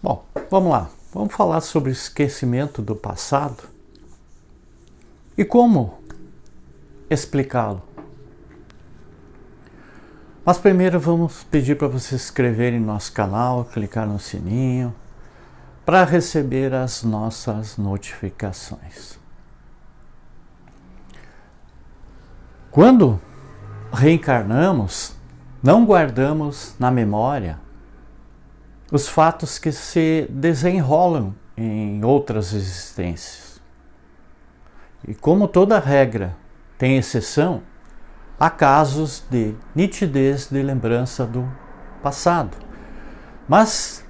Bom, vamos lá. Vamos falar sobre o esquecimento do passado e como explicá-lo. Mas primeiro vamos pedir para você se inscrever em nosso canal, clicar no sininho para receber as nossas notificações. Quando reencarnamos, não guardamos na memória os fatos que se desenrolam em outras existências. E como toda regra tem exceção, há casos de nitidez de lembrança do passado. Mas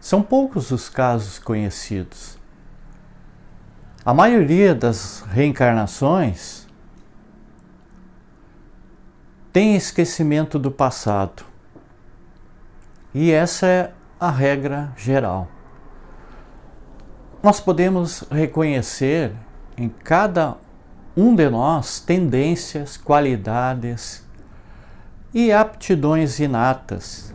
são poucos os casos conhecidos. A maioria das reencarnações tem esquecimento do passado. E essa é a regra geral. Nós podemos reconhecer em cada um de nós tendências, qualidades e aptidões inatas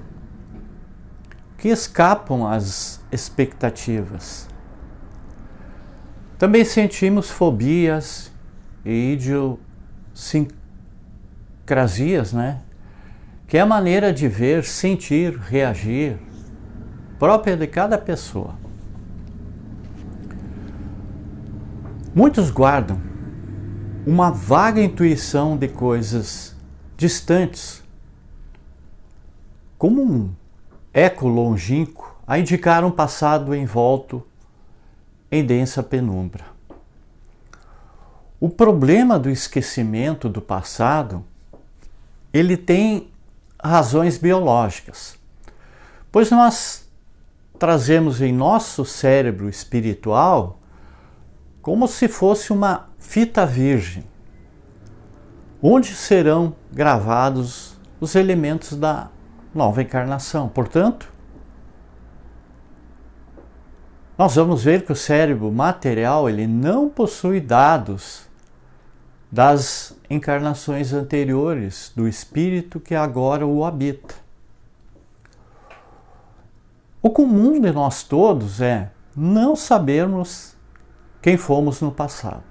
que escapam às expectativas. Também sentimos fobias e idiosincrasias, que é a maneira de ver, sentir, reagir, própria de cada pessoa. Muitos guardam uma vaga intuição de coisas distantes, como um eco longínquo a indicar um passado envolto em densa penumbra. O problema do esquecimento do passado, ele tem razões biológicas, pois nós trazemos em nosso cérebro espiritual como se fosse uma fita virgem, onde serão gravados os elementos da nova encarnação. Portanto, nós vamos ver que o cérebro material ele não possui dados das encarnações anteriores do espírito que agora o habita. O comum de nós todos é não sabermos quem fomos no passado.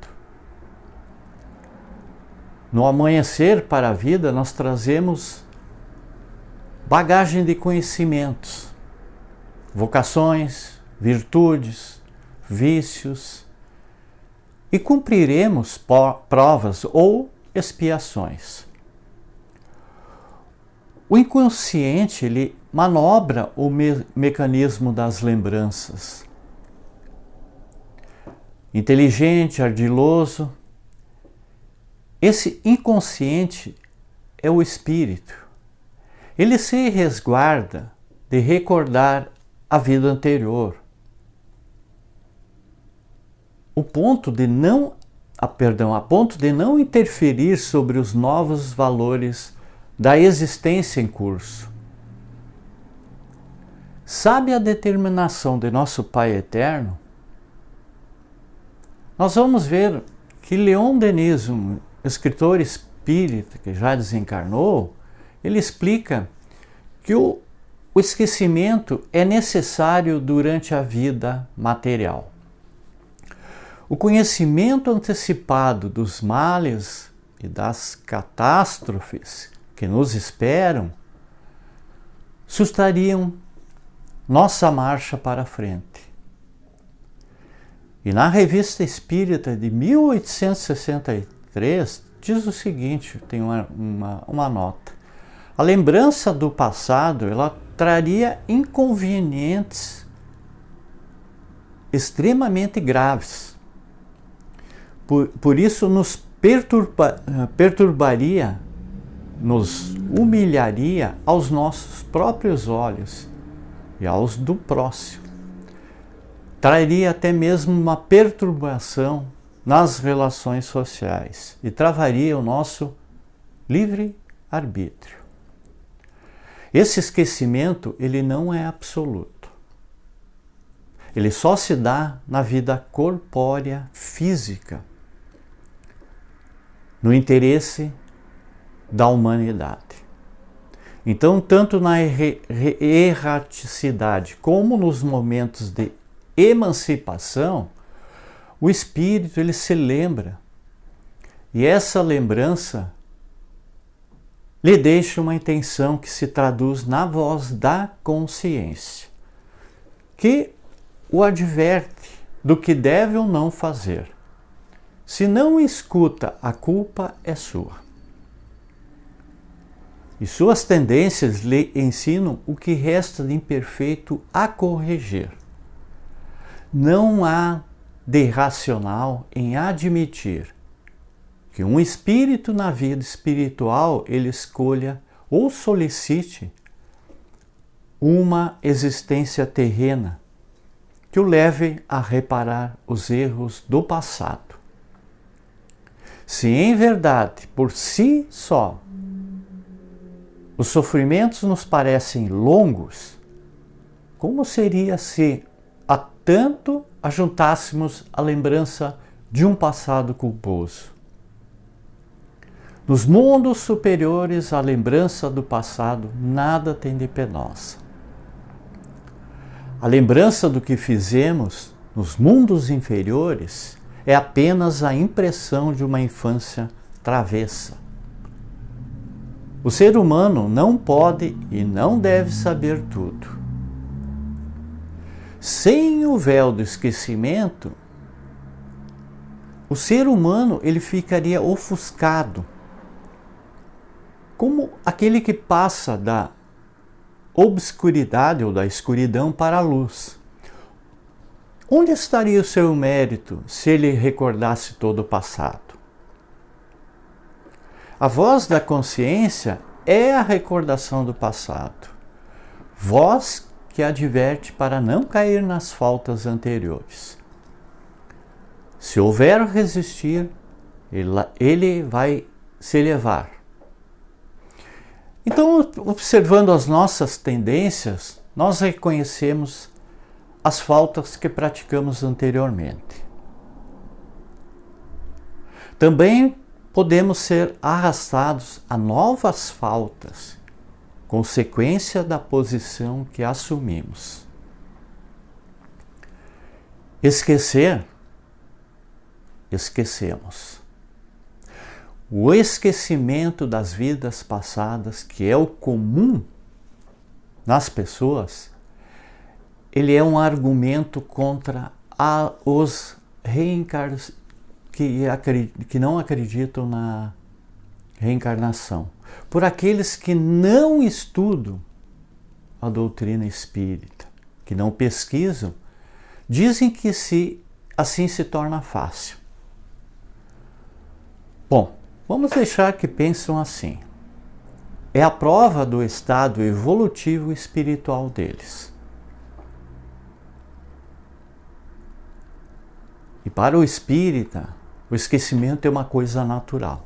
No amanhecer para a vida, nós trazemos bagagem de conhecimentos, vocações, virtudes, vícios, e cumpriremos provas ou expiações. O inconsciente ele manobra o mecanismo das lembranças. Inteligente, ardiloso, esse inconsciente é o espírito. Ele se resguarda de recordar a vida anterior. A ponto de não interferir sobre os novos valores da existência em curso. Sabe a determinação de nosso Pai Eterno? Nós vamos ver que Leon Denis, um escritor espírita que já desencarnou, ele explica que o esquecimento é necessário durante a vida material. O conhecimento antecipado dos males e das catástrofes que nos esperam sustentariam nossa marcha para frente. E na Revista Espírita de 1863 diz o seguinte, tem uma nota. A lembrança do passado ela traria inconvenientes extremamente graves. Por isso nos perturbaria, nos humilharia aos nossos próprios olhos e aos do próximo. Traria até mesmo uma perturbação nas relações sociais e travaria o nosso livre-arbítrio. Esse esquecimento ele não é absoluto. Ele só se dá na vida corpórea física, no interesse da humanidade. Então, tanto na erraticidade como nos momentos de emancipação, o espírito ele se lembra. E essa lembrança lhe deixa uma intenção que se traduz na voz da consciência, que o adverte do que deve ou não fazer. Se não escuta, a culpa é sua. E suas tendências lhe ensinam o que resta de imperfeito a corrigir. Não há de irracional em admitir que um espírito na vida espiritual ele escolha ou solicite uma existência terrena que o leve a reparar os erros do passado. Se em verdade, por si só, os sofrimentos nos parecem longos, como seria se a tanto ajuntássemos a lembrança de um passado culposo? Nos mundos superiores, a lembrança do passado nada tem de penosa. A lembrança do que fizemos nos mundos inferiores é apenas a impressão de uma infância travessa. O ser humano não pode e não deve saber tudo. Sem o véu do esquecimento, o ser humano ele ficaria ofuscado, como aquele que passa da obscuridade ou da escuridão para a luz. Onde estaria o seu mérito se ele recordasse todo o passado? A voz da consciência é a recordação do passado, voz que adverte para não cair nas faltas anteriores. Se houver resistir, ele vai se elevar. Então, observando as nossas tendências, nós reconhecemos as faltas que praticamos anteriormente. Também podemos ser arrastados a novas faltas, consequência da posição que assumimos. Esquecer, esquecemos. O esquecimento das vidas passadas, que é o comum nas pessoas, ele é um argumento contra os reencarnados que não acreditam na reencarnação. Por aqueles que não estudam a doutrina espírita, que não pesquisam, dizem que assim se torna fácil. Bom, vamos deixar que pensam assim. É a prova do estado evolutivo espiritual deles. E para o espírita, o esquecimento é uma coisa natural.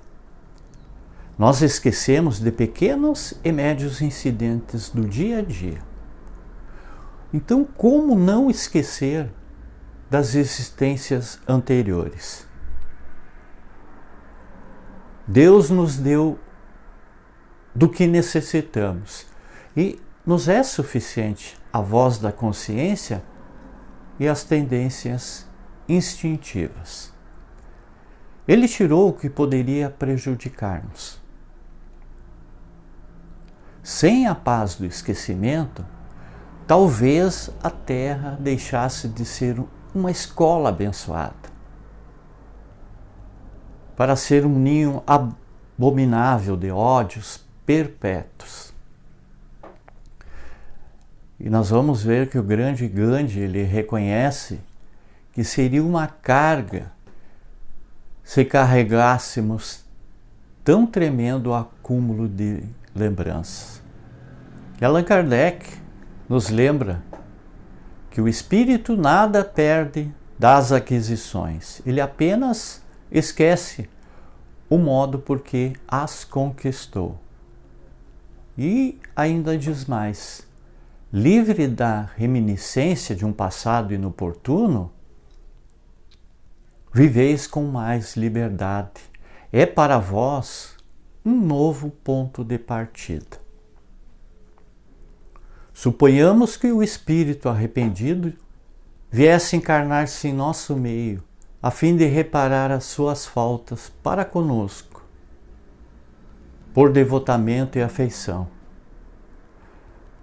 Nós esquecemos de pequenos e médios incidentes do dia a dia. Então, como não esquecer das existências anteriores? Deus nos deu do que necessitamos e nos é suficiente a voz da consciência e as tendências instintivas. Ele tirou o que poderia prejudicar-nos. Sem a paz do esquecimento, talvez a Terra deixasse de ser uma escola abençoada, para ser um ninho abominável de ódios perpétuos. E nós vamos ver que o grande Gandhi, ele reconhece que seria uma carga se carregássemos tão tremendo acúmulo de lembranças. E Allan Kardec nos lembra que o espírito nada perde das aquisições, ele apenas esquece o modo por que as conquistou. E ainda diz mais: livre da reminiscência de um passado inoportuno, viveis com mais liberdade. É para vós um novo ponto de partida. Suponhamos que o espírito arrependido viesse encarnar-se em nosso meio, a fim de reparar as suas faltas para conosco, por devotamento e afeição.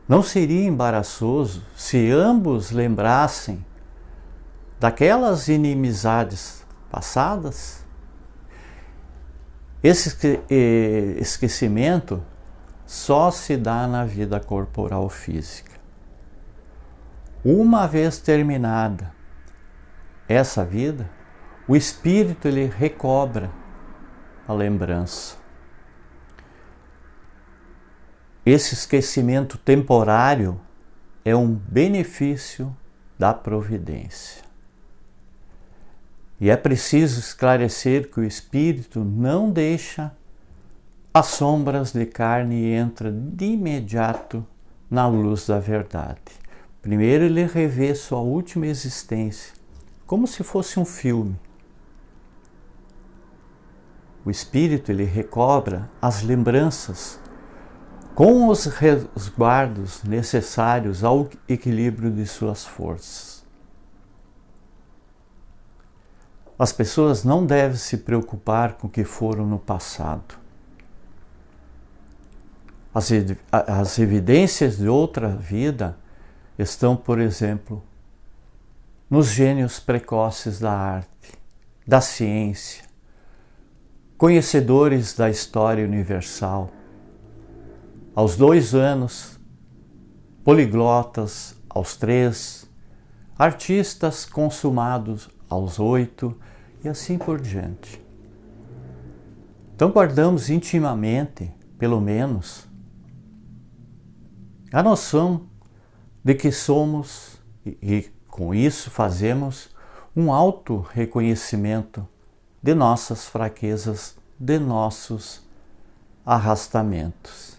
Não seria embaraçoso se ambos lembrassem daquelas inimizades passadas? Esse esquecimento só se dá na vida corporal física. Uma vez terminada essa vida, o espírito ele recobra a lembrança. Esse esquecimento temporário é um benefício da providência. E é preciso esclarecer que o espírito não deixa as sombras de carne e entra de imediato na luz da verdade. Primeiro ele revê sua última existência, como se fosse um filme. O espírito ele recobra as lembranças com os resguardos necessários ao equilíbrio de suas forças. As pessoas não devem se preocupar com o que foram no passado. As evidências de outra vida estão, por exemplo, nos gênios precoces da arte, da ciência, conhecedores da história universal. Aos 2 anos, poliglotas aos 3, artistas consumados aos 8 e assim por diante. Então guardamos intimamente, pelo menos, a noção de que somos, e com isso fazemos um auto-reconhecimento de nossas fraquezas, de nossos arrastamentos.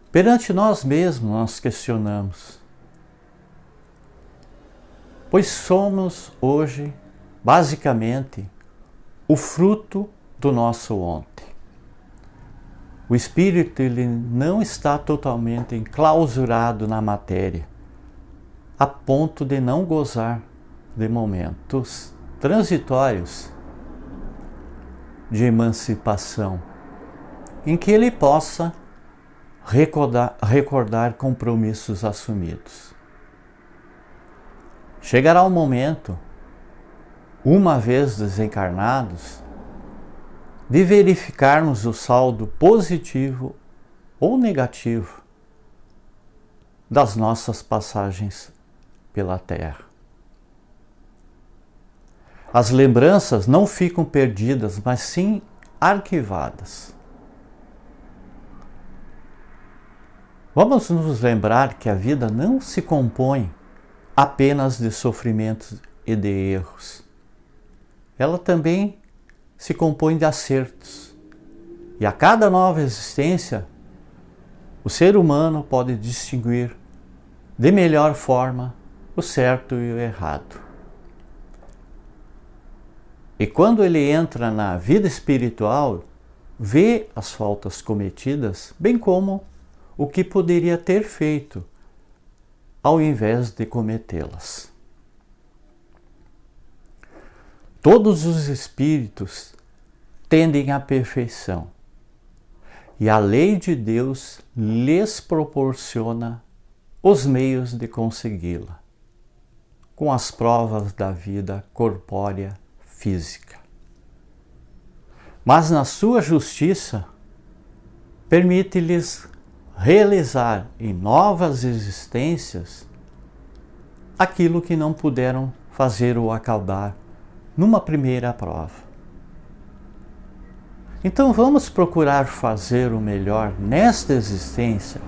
Perante nós mesmos, nós questionamos, pois somos hoje, basicamente, o fruto do nosso ontem. O espírito ele não está totalmente enclausurado na matéria, a ponto de não gozar de momentos transitórios de emancipação, em que ele possa recordar compromissos assumidos. Chegará o momento, uma vez desencarnados, de verificarmos o saldo positivo ou negativo das nossas passagens pela Terra. As lembranças não ficam perdidas, mas sim arquivadas. Vamos nos lembrar que a vida não se compõe apenas de sofrimentos e de erros. Ela também se compõe de acertos. E a cada nova existência, o ser humano pode distinguir de melhor forma o certo e o errado. E quando ele entra na vida espiritual, vê as faltas cometidas, bem como o que poderia ter feito, ao invés de cometê-las. Todos os espíritos tendem à perfeição, e a lei de Deus lhes proporciona os meios de consegui-la, com as provas da vida corpórea física. Mas na sua justiça, permite-lhes realizar em novas existências aquilo que não puderam fazer ou acabar numa primeira prova. Então vamos procurar fazer o melhor nesta existência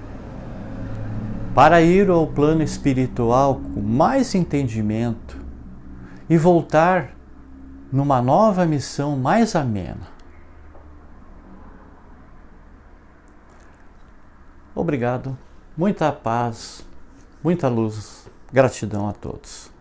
para ir ao plano espiritual com mais entendimento e voltar numa nova missão mais amena. Obrigado, muita paz, muita luz, gratidão a todos.